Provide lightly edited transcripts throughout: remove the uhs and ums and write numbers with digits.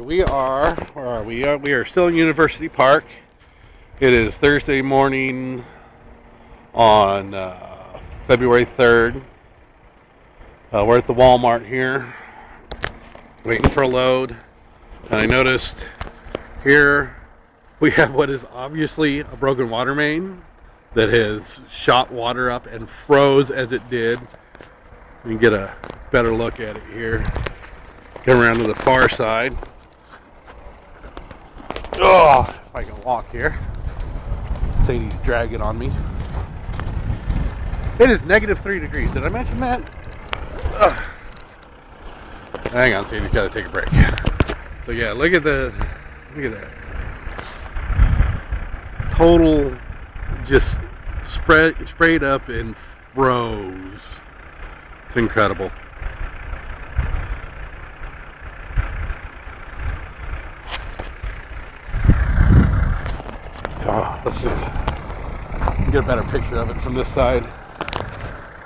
we are, where are we? We are still in University Park. It is Thursday morning on February 3rd. We're at the Walmart here, waiting for a load. And I noticed here we have what is obviously a broken water main that has shot water up and froze as it did. You can get a better look at it here. Come around to the far side. Oh, if I can walk here. Sadie's dragging on me. It is -3 degrees. Did I mention that? Ugh. Hang on, Sadie's got to take a break. So yeah, look at that. Total, just sprayed up and froze. It's incredible. Oh, let's see. Get a better picture of it from this side.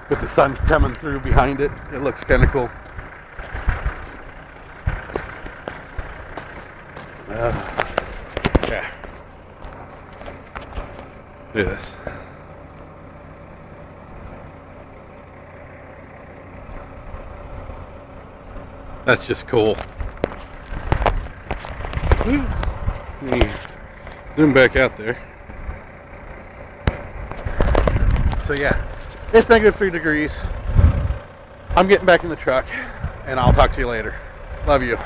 With the sun coming through behind it, it looks kind of cool. Yeah. Look at this. That's just cool. Zoom back out there. So yeah, it's -3 degrees. I'm getting back in the truck, and I'll talk to you later. Love you.